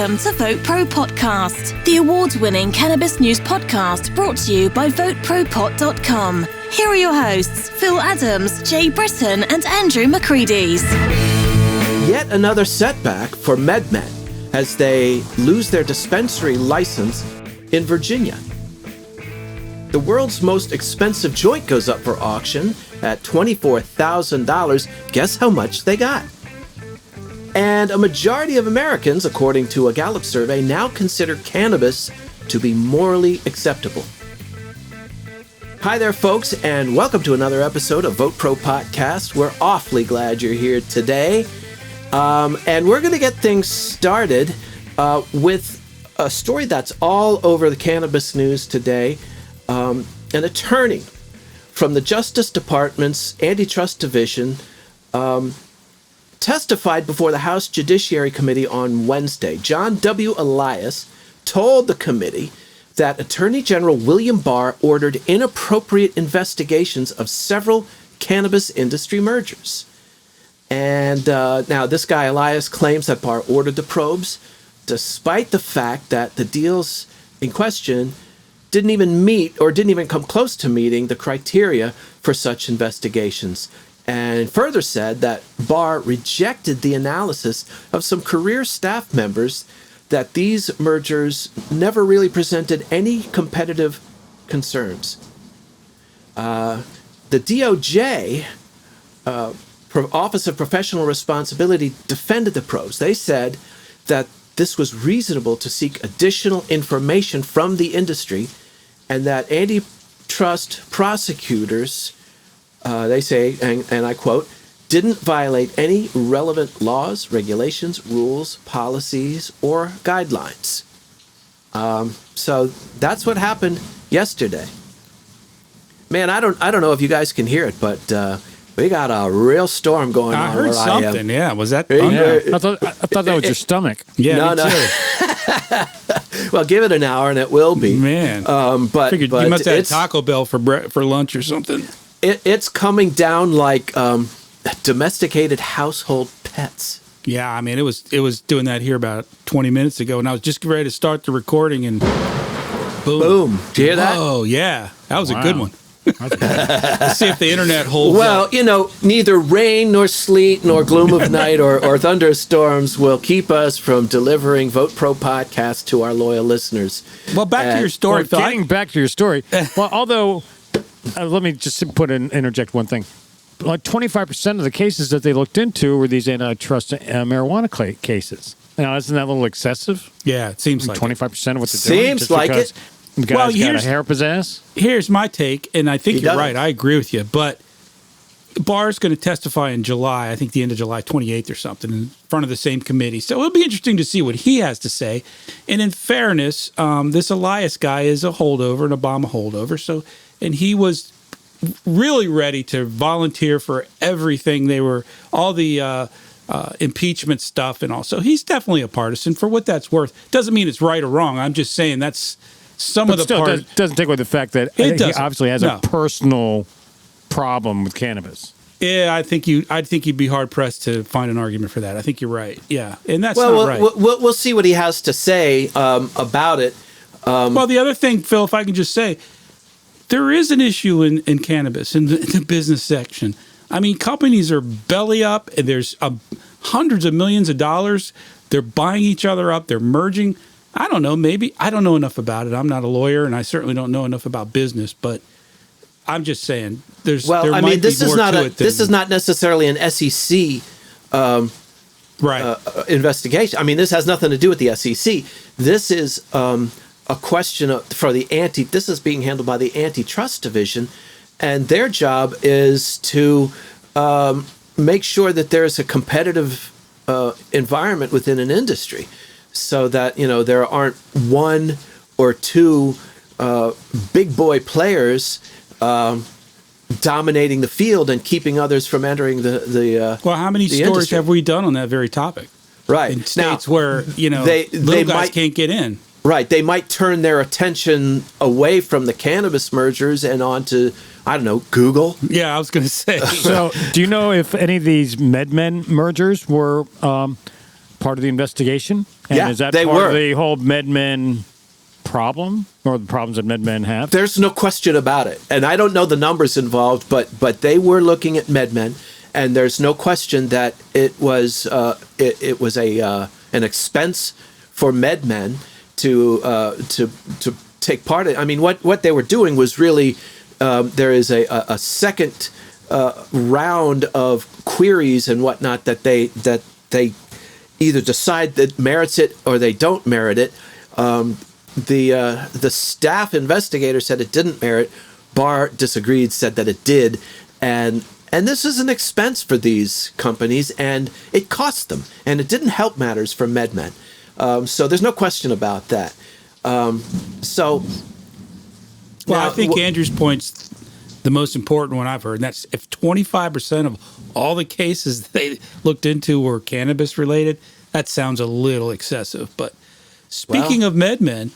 Welcome to VoteProPot-Cast, the award-winning cannabis news podcast brought to you by VoteProPot.com. Here are your hosts, Phil Adams, Jay Britton, and Andrew McCready's. Yet another setback for MedMen as they lose their dispensary license in Virginia. The world's most expensive joint goes up for auction at $24,000. Guess how much they got? And a majority of Americans, according to a Gallup survey, now consider cannabis to be morally acceptable. Hi there, folks, and welcome to another episode of VoteProPot-Cast. We're awfully glad you're here today. And we're going to get things started with a story that's all over the cannabis news today. An attorney from the Justice Department's Antitrust Division testified before the House Judiciary Committee on Wednesday. John W. Elias told the committee that Attorney General William Barr ordered inappropriate investigations of several cannabis industry mergers. And now this guy Elias claims that Barr ordered the probes, despite the fact that the deals in question didn't even meet or didn't even come close to meeting the criteria for such investigations. And further said that Barr rejected the analysis of some career staff members that these mergers never really presented any competitive concerns. The DOJ, Office of Professional Responsibility, defended the probes. They said that this was reasonable to seek additional information from the industry and that antitrust prosecutors, they say, and I quote, didn't violate any relevant laws, regulations, rules, policies, or guidelines. So that's what happened yesterday. Man, I don't know if you guys can hear it, but we got a real storm going on. I heard something. Yeah, was that? Yeah. I thought that was your stomach. Yeah, no. Well, give it an hour and it will be. Man, but you must have had Taco Bell for lunch or something. It's coming down like domesticated household pets. Yeah, I mean it was doing that here about 20 minutes ago, and I was just ready to start the recording, and boom! Did you hear that? Oh yeah, that was a good one. Let's see if the internet holds up. Well, neither rain nor sleet nor gloom of night or thunderstorms will keep us from delivering Vote Pro Podcast to our loyal listeners. Well, back to your story, Phil. Getting back to your story. Well, although, let me just interject one thing. Like 25% of the cases that they looked into were these antitrust marijuana cases. Now, isn't that a little excessive? Yeah, it seems like 25% of what they're doing. Seems like it. The guy's got a hair up his ass. Here's my take, and I think you're right. I agree with you. But Barr's going to testify in July, I think the end of July 28th or something, in front of the same committee. So it'll be interesting to see what he has to say. And in fairness, this Elias guy is a holdover, an Obama holdover. And he was really ready to volunteer for everything. All the impeachment stuff and all. So he's definitely a partisan for what that's worth. Doesn't mean it's right or wrong. I'm just saying that's some of the part. Doesn't take away the fact that he obviously has a personal problem with cannabis. Yeah, I think you'd be hard pressed to find an argument for that. I think you're right. Yeah, and that's not right. We'll see what he has to say about it. Well, the other thing, Phil, if I can just say, there is an issue in cannabis in the business section. I mean, companies are belly up, and there's hundreds of millions of dollars. They're buying each other up. They're merging. I don't know. Maybe I don't know enough about it. I'm not a lawyer, and I certainly don't know enough about business. But I'm just saying, this is not necessarily an SEC investigation. I mean, this has nothing to do with the SEC. This is a question This is being handled by the Antitrust Division, and their job is to make sure that there's a competitive environment within an industry, so that there aren't one or two big boy players dominating the field and keeping others from entering the well, how many stories industry. have we done on that very topic? Right. In states where they guys can't get in. Right. They might turn their attention away from the cannabis mergers and onto, I don't know, Google. Yeah, I was going to say. So do you know if any of these MedMen mergers were part of the investigation? And Yeah, is that they part were. of the whole MedMen problem, or the problems that MedMen have? There's no question about it. And I don't know the numbers involved, but they were looking at MedMen, and there's no question that it was an expense for MedMen to take part in. I mean, what they were doing was really there is a second round of queries and whatnot that they either decide that merits it or they don't merit it. The staff investigator said it didn't merit. Barr disagreed, said that it did, and this is an expense for these companies, and it cost them, and it didn't help matters for MedMen. So there's no question about that. Well, I think Andrew's point's the most important one I've heard, and that's if 25% of all the cases they looked into were cannabis related, that sounds a little excessive. But speaking of MedMen,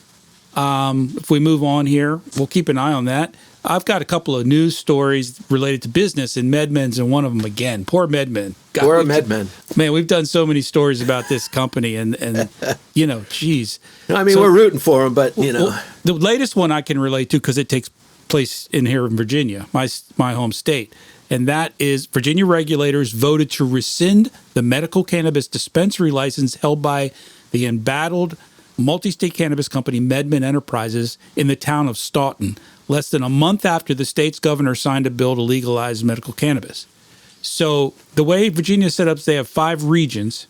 if we move on here, we'll keep an eye on that. I've got a couple of news stories related to business, and MedMen's in one of them again. Poor MedMen. Poor MedMen. Man, we've done so many stories about this company, and you know, geez. I mean, we're rooting for them, but, you know. Well, the latest one I can relate to, because it takes place in here in Virginia, my home state, and that is Virginia regulators voted to rescind the medical cannabis dispensary license held by the embattled multi-state cannabis company MedMen Enterprises in the town of Staunton, less than a month after the state's governor signed a bill to legalize medical cannabis. So the way Virginia is set up is they have 5 regions,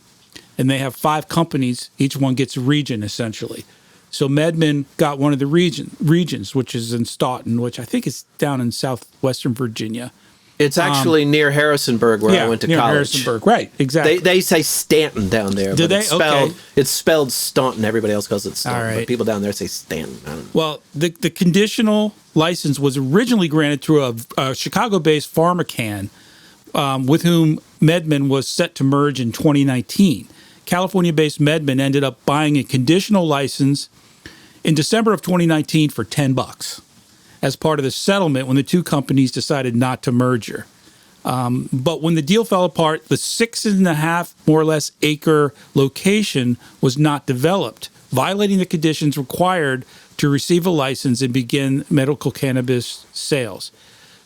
and they have 5 companies. Each one gets a region, essentially. So MedMen got one of the regions, which is in Staunton, which I think is down in southwestern Virginia. It's actually near Harrisonburg, where I went to near college. Harrisonburg, right? Exactly. They say Stanton down there. Do but they? It's spelled, Okay. It's spelled Staunton. Everybody else calls it Staunton. All right. But people down there say Stanton. I don't know. Well, the conditional license was originally granted through a Chicago-based PharmaCann, with whom MedMen was set to merge in 2019. California-based MedMen ended up buying a conditional license in December of 2019 for $10 as part of the settlement when the two companies decided not to merger. But when the deal fell apart, the 6.5 more or less acre location was not developed, violating the conditions required to receive a license and begin medical cannabis sales.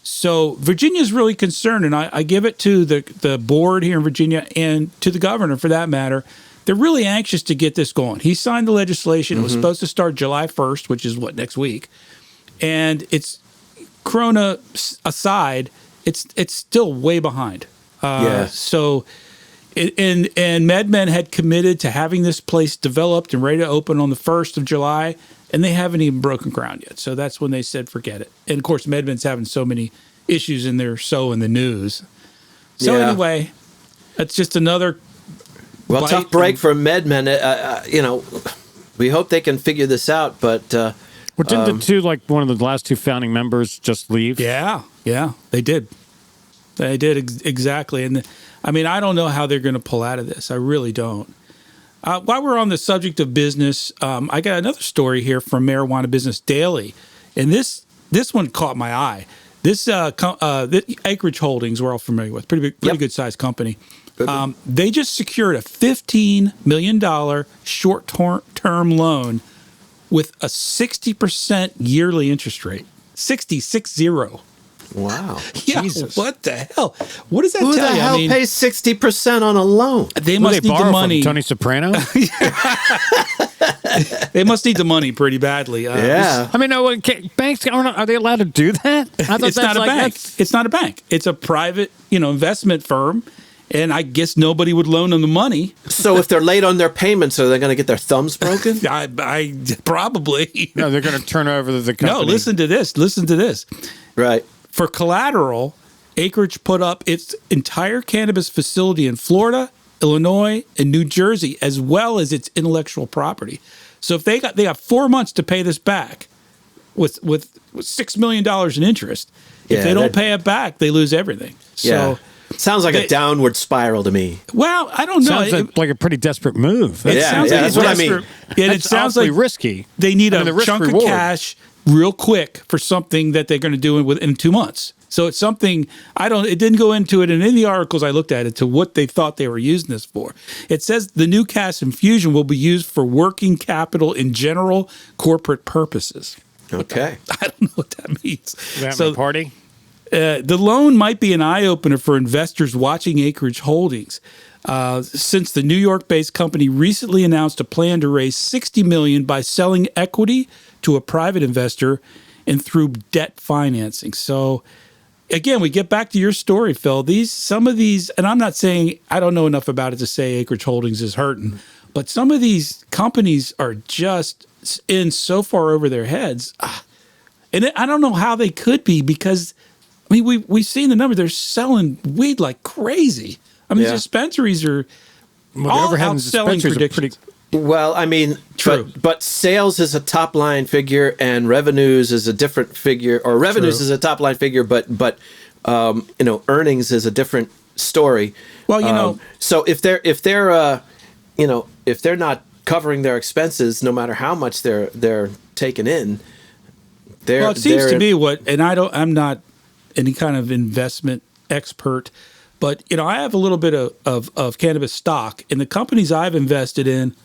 So Virginia is really concerned, and I give it to the board here in Virginia and to the governor for that matter. They're really anxious to get this going. He signed the legislation. It was supposed to start July 1st, which is next week. And it's Corona aside, it's still way behind. So, and MedMen had committed to having this place developed and ready to open on the 1st of July, and they haven't even broken ground yet. So that's when they said, forget it. And of course, MedMen's having so many issues in there, so in the news. So anyway, that's just another tough break for MedMen. You know, we hope they can figure this out, but Well, didn't the two, one of the last 2 founding members just leave? Yeah, they did. They did exactly. And I mean, I don't know how they're going to pull out of this. I really don't. While we're on the subject of business, I got another story here from Marijuana Business Daily, and this one caught my eye. This Acreage Holdings, we're all familiar with, pretty good sized company. They just secured a $15 million short-term loan with a 60% yearly interest rate. 60. wow. Yeah, Jesus. what the hell? What does that Who tell the you? hell pays 60% on a loan? They must need the money. From Tony Soprano? They must need the money pretty badly. Yeah. I mean, no, banks are they allowed to do that? I thought It's not a bank. It's not a bank. It's a private, investment firm. And I guess nobody would loan them the money. So if they're late on their payments, are they going to get their thumbs broken? I probably. No, they're going to turn over the company. No, listen to this. Right. For collateral, Acreage put up its entire cannabis facility in Florida, Illinois, and New Jersey, as well as its intellectual property. So if they got 4 months to pay this back with $6 million in interest. If they don't pay it back, they lose everything. So Sounds like a downward spiral to me. Well, I don't know. Sounds like a pretty desperate move. It sounds like that's what I mean. And it sounds like risky. They need a chunk of cash real quick for something that they're going to do in 2 months. So it's something it didn't go into it. And in the articles I looked at it to what they thought they were using this for. It says the new cash infusion will be used for working capital in general corporate purposes. Okay. I don't know what that means. So a party? The loan might be an eye-opener for investors watching Acreage Holdings, since the New York-based company recently announced a plan to raise $60 million by selling equity to a private investor and through debt financing. So, again, we get back to your story, Phil. Some of these, and I'm not saying I don't know enough about it to say Acreage Holdings is hurting, but some of these companies are just in so far over their heads. And I don't know how they could be because, I mean, we've seen the number. They're selling weed like crazy. I mean, dispensaries are all outselling predictions. Well, I mean, true. But sales is a top line figure, and revenues is a different figure. Or revenues is a top line figure, but earnings is a different story. Well, so if they're not covering their expenses, no matter how much they're taking in, it seems to me I'm not any kind of investment expert, but I have a little bit of cannabis stock, and the companies I've invested in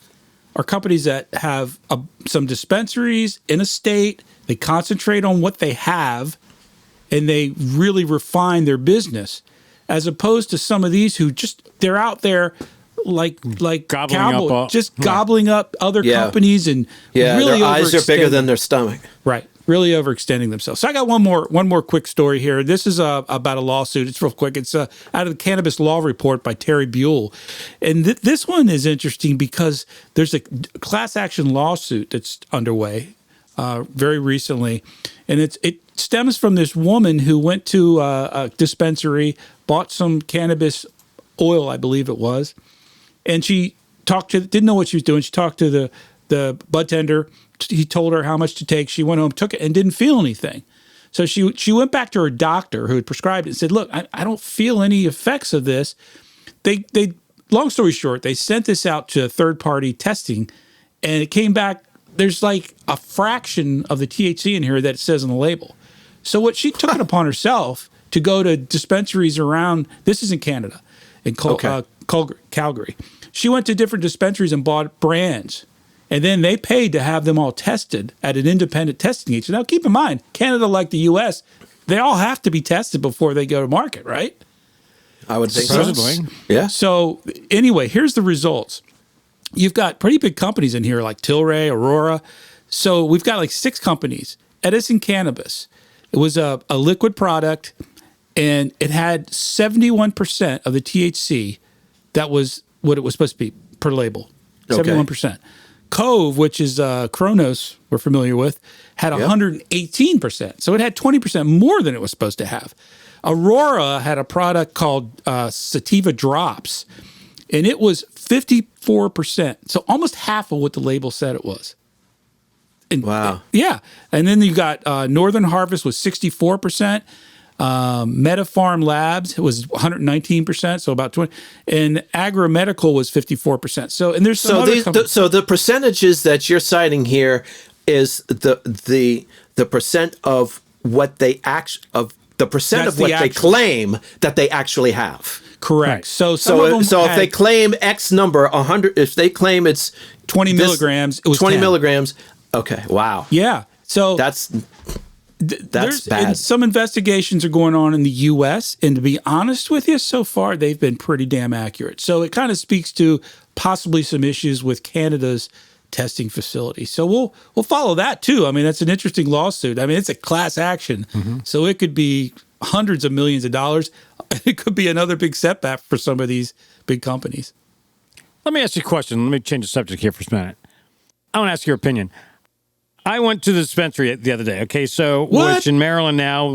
are companies that have some dispensaries in a state. They concentrate on what they have, and they really refine their business, as opposed to some of these who they're out there like gobbling up other companies and really their eyes are bigger than their stomach. Right. Really overextending themselves. So I got one more quick story here. This is about a lawsuit. It's real quick. It's out of the Cannabis Law Report by Terry Buell. And this one is interesting because there's a class action lawsuit that's underway very recently. And it stems from this woman who went to a dispensary, bought some cannabis oil, I believe it was. And she didn't know what she was doing. She talked to the bud tender. He told her how much to take. She went home, took it, and didn't feel anything. So she went back to her doctor who had prescribed it and said, look, I don't feel any effects of this. They long story short, they sent this out to third-party testing, and it came back, there's like a fraction of the THC in here that it says on the label. So what she took it upon herself to go to dispensaries around, this is in Canada, in Calgary. She went to different dispensaries and bought brands. And then they paid to have them all tested at an independent testing agency. Now, keep in mind, Canada, like the U.S., they all have to be tested before they go to market, right? I would think so. Yeah. So anyway, here's the results. You've got pretty big companies in here like Tilray, Aurora. So we've got like 6 companies. Edison Cannabis. It was a liquid product, and it had 71% of the THC. That was what it was supposed to be per label. 71%. Cove, which is Kronos we're familiar with, had 118%. So it had 20% more than it was supposed to have. Aurora had a product called Sativa Drops, and it was 54%. So almost half of what the label said it was. And, wow. Yeah. And then you got Northern Harvest was 64%. MetaPharm Labs was 119%, so about 20, and Agro-Medical was 54%. So, and there's some so the percentages that you're citing here is the percent of what they they claim that they actually have. Correct. Right. So if they claim X number 100, if they claim it's 20 milligrams, it was 20 10. milligrams. Okay. Wow. Yeah. So that's bad. And some investigations are going on in the U.S., and to be honest with you, so far they've been pretty damn accurate. So it kind of speaks to possibly some issues with Canada's testing facility. So we'll follow that too. I mean, that's an interesting lawsuit. I mean, it's a class action, so it could be hundreds of millions of dollars. It could be another big setback for some of these big companies. Let me ask you a question. Let me change the subject here for a minute. I want to ask your opinion. I went to the dispensary the other day. Okay, so which in Maryland now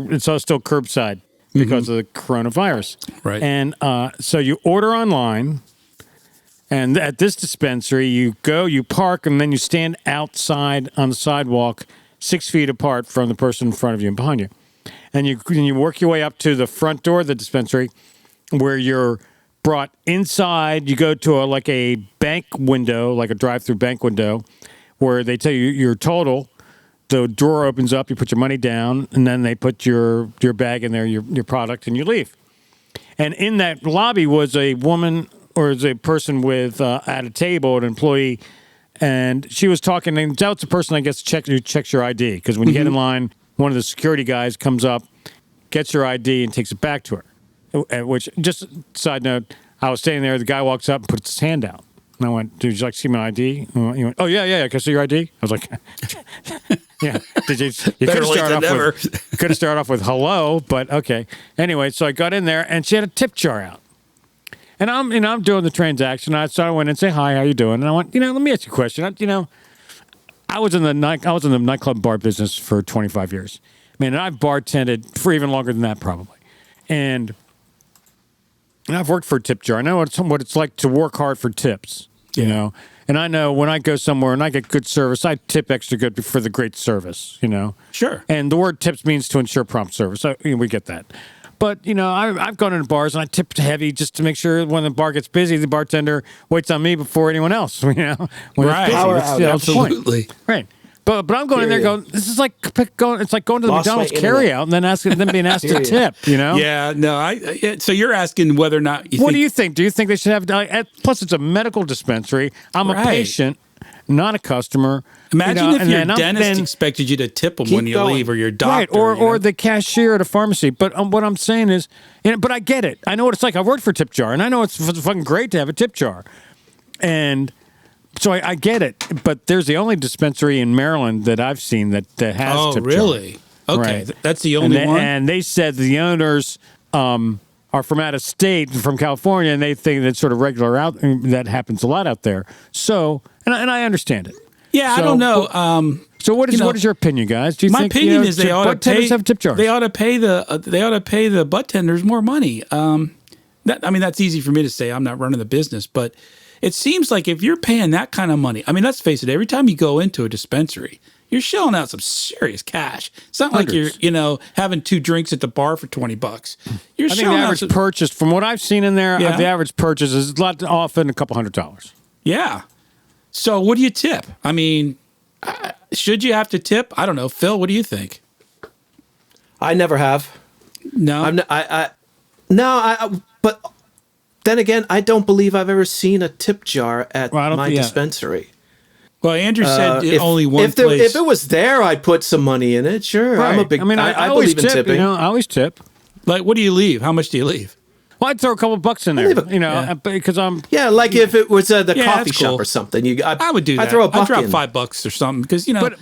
it's all still curbside because of the coronavirus. Right. And so you order online, and at this dispensary you go, you park, and then you stand outside on the sidewalk 6 feet apart from the person in front of you and behind you. and you work your way up to the front door of the dispensary, where you're brought inside. You go to a bank window, like a drive-through bank window, where they tell you your total. The door opens up, you put your money down, and then they put your bag in there, your product, and you leave. And in that lobby was a woman, or is a person with at a table, an employee, and she was talking. And that's the person, I guess, who checks your ID, because when you get in line, one of the security guys comes up, gets your ID, and takes it back to her. Which, just side note, I was standing there. The guy walks up and puts his hand out, and I went, "Dude, would you like to see my ID?" And he went, "Oh yeah. Can I see your ID?" I was like, "Yeah." Did you could have started off with hello, but okay. Anyway, so I got in there, and she had a tip jar out. And I'm doing the transaction. So I went and say, "Hi, how you doing?" And I went, let me ask you a question. I was in the nightclub bar business for 25 years. Man, and I've bartended for even longer than that probably. And I've worked for a tip jar. I know what it's like to work hard for tips, you know. And I know when I go somewhere and I get good service, I tip extra good for the great service, Sure. And the word tips means to ensure prompt service. So, we get that. But, I've gone into bars and I tipped heavy just to make sure when the bar gets busy, the bartender waits on me before anyone else, when right. it's busy. Absolutely. Right. But I'm going in there going, this is like it's like going to the McDonald's carryout and then being asked to tip, Yeah, no, so you're asking whether or not What do you think? Do you think they should have, plus it's a medical dispensary. I'm a patient, not a customer. Imagine if your dentist expected you to tip them when you leave, or your doctor. Right, or the cashier at a pharmacy. But what I'm saying is, but I get it. I know what it's like. I've worked for a tip jar, and I know it's fucking great to have a tip jar. And so I get it. But there's the only dispensary in Maryland that I've seen that has tip jar. Oh, really? Okay, right. That's the only one? And they said the owners are from out of state, from California, and they think that's sort of regular out. That happens a lot out there. So, and I understand it. Yeah, I don't know. So what is your opinion, guys? Do you think opinion is they ought to pay have tip jars? They ought to pay the butt tenders more money. That's easy for me to say. I'm not running the business, but it seems like if you're paying that kind of money, let's face it. Every time you go into a dispensary, you're shelling out some serious cash. It's not Hundreds. like you're having 2 drinks at the bar for $20. You're I think the average purchase, from what I've seen in there, Yeah. the average purchase is often a couple $100s. Yeah. So what do you tip? Should you have to tip? I don't know. Phil, what do you think? I never have. No. But then again, I don't believe I've ever seen a tip jar at my dispensary. Well, Andrew said only one place. place. If it was there, I'd put some money in it. Sure, Right. I'm a big. I always believe in tip, tipping. I always tip. Like, what do you leave? How much do you leave? Well, I'd throw a couple bucks in there, because I'm. Yeah, like if it was the Yeah, coffee that's shop cool. or something. I would do that. I'd throw a buck I'd drop in. $5 or something because But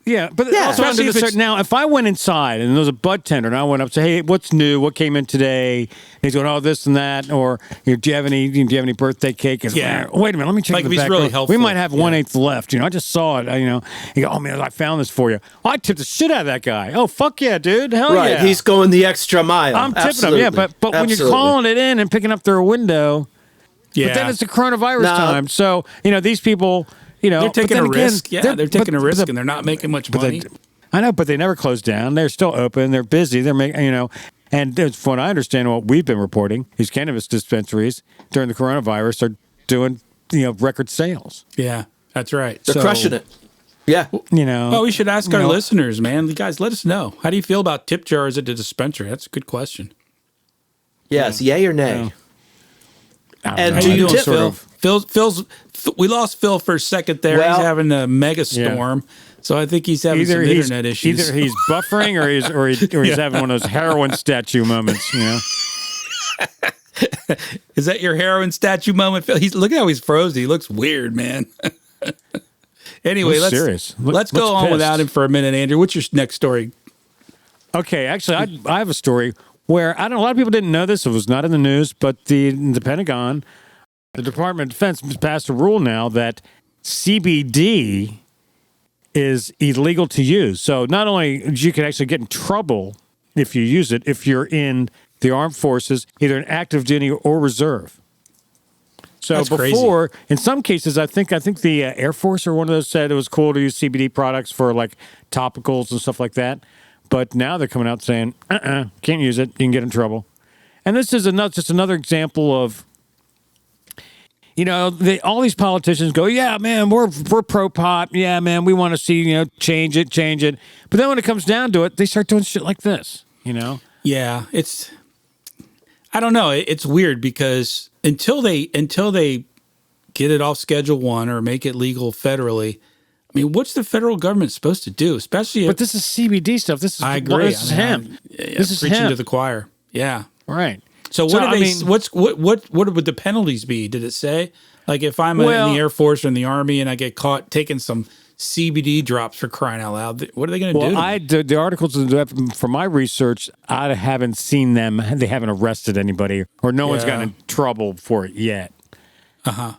also especially if it's- now, if I went inside and there was a bud tender and I went up and said, "Hey, what's new? What came in today?" And he's going, "Oh, this and that," or "Do you have any birthday cake?" And, Yeah. Wait a minute, let me check. Like the if he's back really row. helpful. We might have 1/8 left. I just saw it. He go, "Oh man, I found this for you." Well, I tipped the shit out of that guy. Oh fuck yeah, dude! Hell Right, yeah! he's going the extra mile. I'm tipping Absolutely. him. Yeah, but when you're calling it in and picking up their window, yeah. but then it's the coronavirus time. So these people, they're taking a risk. Yeah, they're taking a risk, but and they're not making much money. I know, but they never close down. They're still open. They're busy. They're making, and from what I understand, what we've been reporting, these cannabis dispensaries during the coronavirus are doing, record sales. Yeah, that's right. They're crushing it. Yeah. Well, we should ask our listeners, man. Guys, let us know. How do you feel about tip jars at the dispensary? That's a good question. Yes, yay or nay? And How do you doing, tip? Phil? We lost Phil for a second there. Well, he's having a mega storm, so I think he's having some internet issues. Either he's buffering or he's having one of those heroin statue moments. Is that your heroin statue moment, Phil? Look how he's frozen. He looks weird, man. Anyway, let's go on without him for a minute, Andrew. What's your next story? Okay, actually, I have a story where a lot of people didn't know this. It was not in the news, but the Pentagon, the Department of Defense, passed a rule now that CBD is illegal to use. So not only you can actually get in trouble if you use it, if you're in the armed forces, either in active duty or reserve. So That's before, in some cases, I think the Air Force or one of those said it was cool to use CBD products for like topicals and stuff like that. But now they're coming out saying, can't use it. You can get in trouble. And this is just another example of, all these politicians go, yeah, man, we're pro-pot. Yeah, man, we want to see, change it. But then when it comes down to it, they start doing shit like this, Yeah, I don't know. It's weird because until they get it off Schedule 1 or make it legal federally, I mean, what's the federal government supposed to do? Especially But this is CBD stuff. I agree. This is hemp. This is preaching hemp. to the choir. Yeah. Right. So what would the penalties be? Did it say? Like if I'm in the Air Force or in the Army and I get caught taking some CBD drops, for crying out loud, what are they going to do? Well, the articles from my research, I haven't seen them. They haven't arrested anybody, or no one's gotten in trouble for it yet. I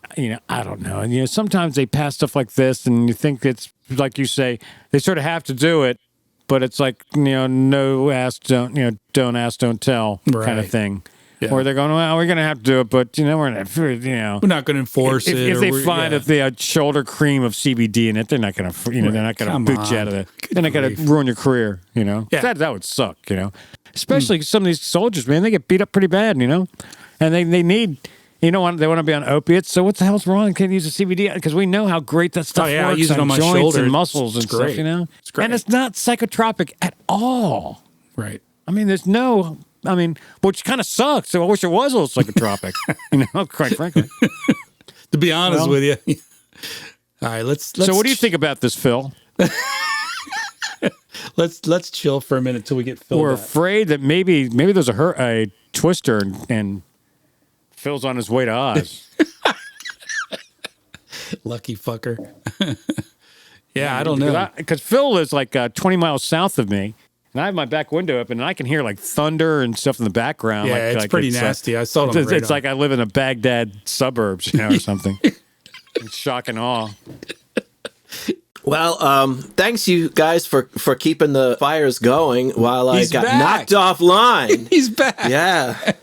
don't know. And sometimes they pass stuff like this, and you think it's like you say, they sort of have to do it, but it's like no ask, don't ask, don't tell kind of thing. Yeah. Or they're going, well, we're going to have to do it, but we're not going to enforce it. If they find that they had shoulder cream of CBD in it, they're not going to, they're not going to boot you out of it. They're not going to ruin your career. Yeah. That would suck. Especially some of these soldiers, man, they get beat up pretty bad. And they need. They want to be on opiates. So what the hell's wrong? Can't use a CBD because we know how great that stuff works. I use it on my joints shoulder and muscles and great. stuff. It's great. And it's not psychotropic at all. Right. I mean, which kind of sucks. So I wish it was a little psychotropic. Quite frankly. To be honest with you. All right, let's. So what do you think about this, Phil? Let's chill for a minute till we get Phil. We're back. afraid that maybe there's a twister and Phil's on his way to Oz. Lucky fucker. I don't know. Because Phil is like 20 miles south of me, and I have my back window open, and I can hear like thunder and stuff in the background. Yeah, it's pretty nasty. I saw it on the radar. It's like I live in a Baghdad suburbs, or something. It's shock and awe. Well, thanks you guys for keeping the fires going while I got knocked offline. He's back. Yeah.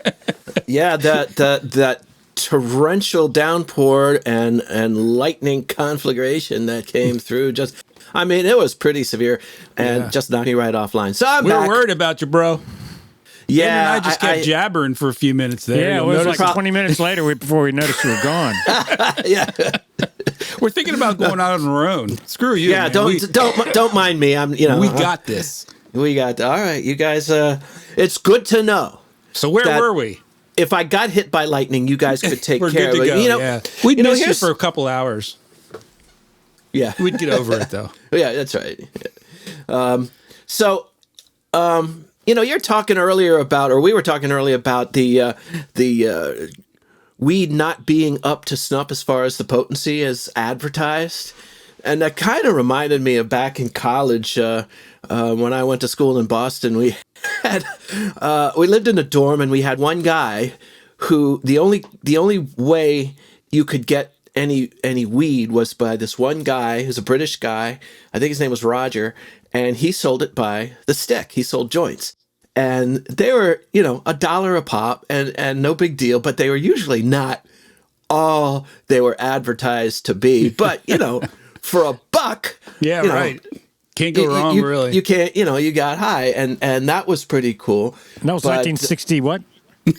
Yeah, that torrential downpour and lightning conflagration that came through it was pretty severe and just knocked me right offline. So I'm back. We were worried about you, bro. Yeah. And I just kept jabbering for a few minutes there. Yeah, it was like 20 minutes later before we noticed you were gone. Yeah. We're thinking about going out on our own. Screw you. Yeah, man. don't mind me. We got this. We got all right, you guys. It's good to know. So where were we? If I got hit by lightning, you guys could take care of it. We'd miss you for a couple hours. Yeah, we'd get over it though. Yeah, that's right. You're talking earlier about, or we were talking earlier about the weed not being up to snuff as far as the potency as advertised. And that kind of reminded me of back in college when I went to school in Boston. We lived in a dorm, and we had one guy who the only way you could get any weed was by this one guy who's a British guy. I think his name was Roger, and he sold it by the stick. He sold joints. And they were, $1 a pop and no big deal, but they were usually not all they were advertised to be. But, for a buck. Yeah, right. Can't go wrong, really. You can't, you got high. And that was pretty cool. That was 1960 what? It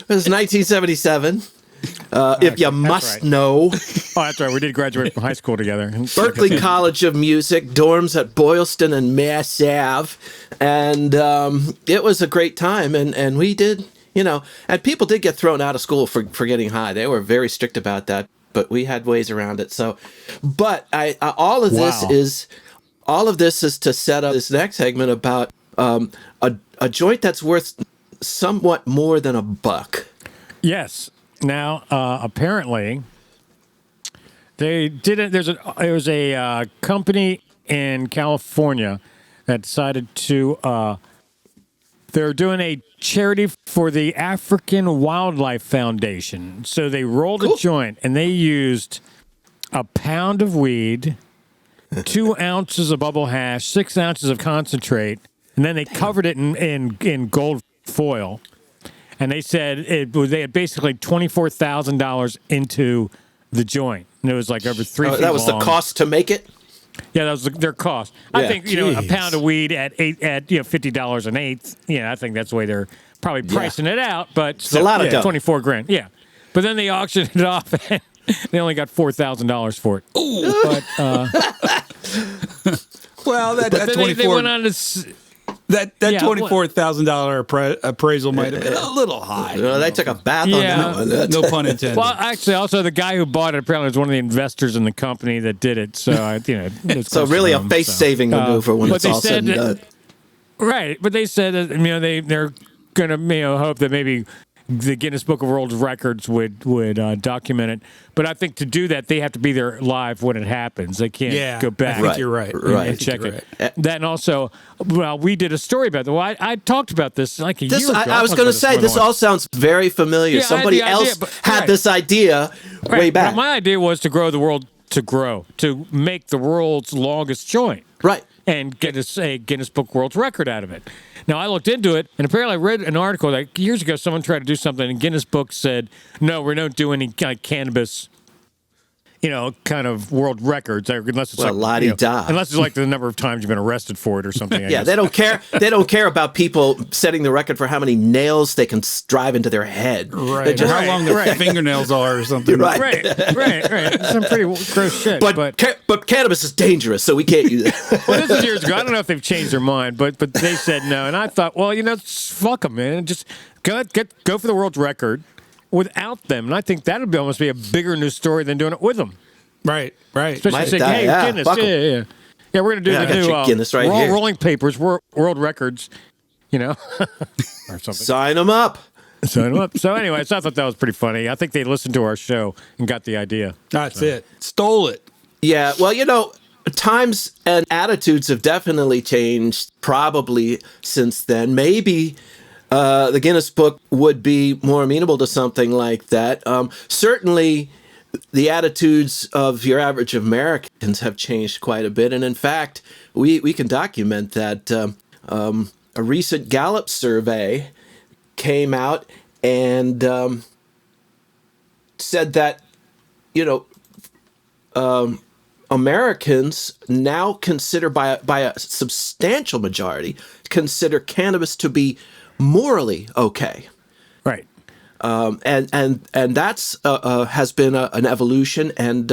was 1977. If you must know. Oh, that's right. We did graduate from high school together. Berkeley College of Music, dorms at Boylston and Mass Ave. And it was a great time. And we did, and people did get thrown out of school for getting high. They were very strict about that, but we had ways around it. So, but all of this is to set up this next segment about a joint that's worth somewhat more than a buck. Yes. Now, apparently, they didn't. There was a company in California that decided to. They're doing a charity for the African Wildlife Foundation. So they rolled a joint and they used a pound of weed, 2 ounces of bubble hash, 6 ounces of concentrate, and then they covered it in gold foil. And they said they had basically $24,000 into the joint. And it was like over 3 feet long. That was the cost to make it? Yeah, that was their cost. Yeah. I think a pound of weed at $50 an eighth. Yeah, I think that's the way they're probably pricing it out. But it's a lot of dough. $24,000. Yeah, but then they auctioned it off. And they only got $4,000 for it. Ooh. But well, that they went on to. That $24,000 appraisal might have been a little high. They took a bath on that one. No pun intended. Well, actually, also the guy who bought it apparently was one of the investors in the company that did it. So so really a face-saving maneuver when it's all said and done. Right, but they said that they're going to hope that maybe the Guinness Book of World Records would document it. But I think to do that, they have to be there live when it happens. They can't go back. I think you're right. And check it. That, and also, we did a story about that. Well, I talked about this like a year ago. I was going to say, this all sounds very familiar. Yeah, somebody else had this idea way back. But my idea was to to make the world's longest joint. Right. And get a Guinness Book World Record out of it. Now, I looked into it, and apparently I read an article like years ago, someone tried to do something, and Guinness Book said, no, we don't do any kind of cannabis, kind of world records, unless it's unless it's like the number of times you've been arrested for it or something. I guess. They don't care. They don't care about people setting the record for how many nails they can drive into their head. Right. Or how long their fingernails are or something. Right. Some pretty gross shit. But cannabis is dangerous, so we can't use it. Well, this is years ago. I don't know if they've changed their mind, but they said no. And I thought, well, fuck them, man. Just go for the world record without them. And I think that would almost be a bigger news story than doing it with them. Right. Especially saying, hey, Guinness, yeah, we're going to do the new Guinness right here. rolling papers, world records, or something. Sign them up. So anyway, so I thought that was pretty funny. I think they listened to our show and got the idea. That's it. Stole it. Yeah, well, times and attitudes have definitely changed probably since then. Maybe the Guinness Book would be more amenable to something like that. Certainly, the attitudes of your average Americans have changed quite a bit. And in fact, we can document that a recent Gallup survey came out and said that, Americans now consider by a substantial majority consider cannabis to be morally okay. Right. And that's has been an evolution, and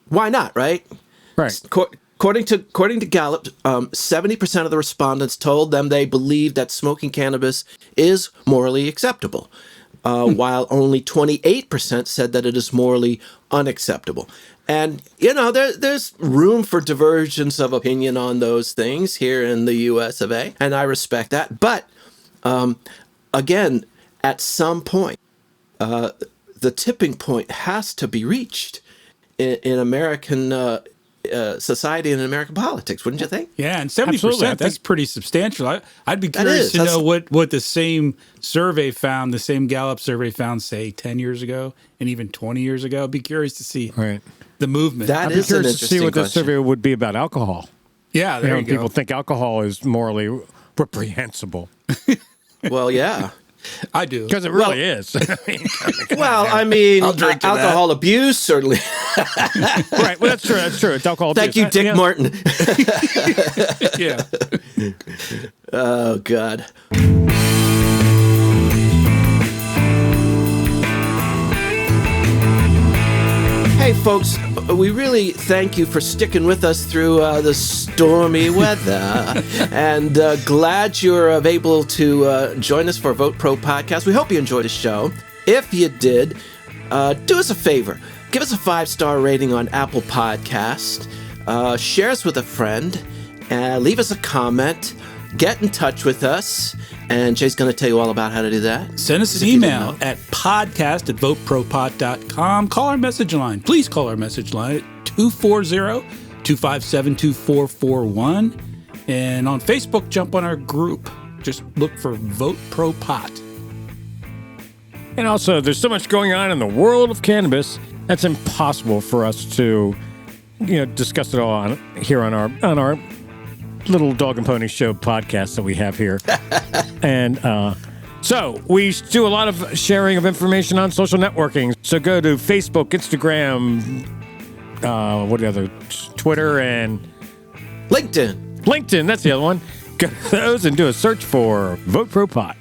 why not, right? Right. According to Gallup, 70% of the respondents told them they believe that smoking cannabis is morally acceptable, while only 28% said that it is morally unacceptable. And there's room for divergence of opinion on those things here in the U.S. of A., and I respect that. But again, at some point, the tipping point has to be reached in American society and in American politics, wouldn't you think? Yeah, and 70%, that's pretty substantial. I'd be curious to know what the same survey found, the same Gallup survey found, say, 10 years ago and even 20 years ago. I'd be curious to see the movement. I'd be curious to see what this survey would be about alcohol. Yeah, there you go. People think alcohol is morally reprehensible. Well, yeah. I do. Because it really is. Alcohol abuse, certainly. Right. Well, that's true. It's alcohol abuse. Thank you, Dick Martin. Yeah. Oh, God. Hey, folks, we really thank you for sticking with us through the stormy weather, and glad you're able to join us for Vote Pro Podcast. We hope you enjoyed the show. If you did, do us a favor. Give us a 5-star rating on Apple Podcast. Share us with a friend. Leave us a comment. Get in touch with us. And Jay's going to tell you all about how to do that. Send us an email at podcast@votepropot.com. Call our message line. Please call our message line at 240-257-2441. And on Facebook, jump on our group. Just look for Vote Pro Pot. And also, there's so much going on in the world of cannabis that's impossible for us to, discuss it all here on our little Dog and Pony Show podcast that we have here. And so we do a lot of sharing of information on social networking. So go to Facebook, Instagram, what are the other? Twitter and LinkedIn. LinkedIn, that's the other one. Go to those and do a search for Vote Pro Pot.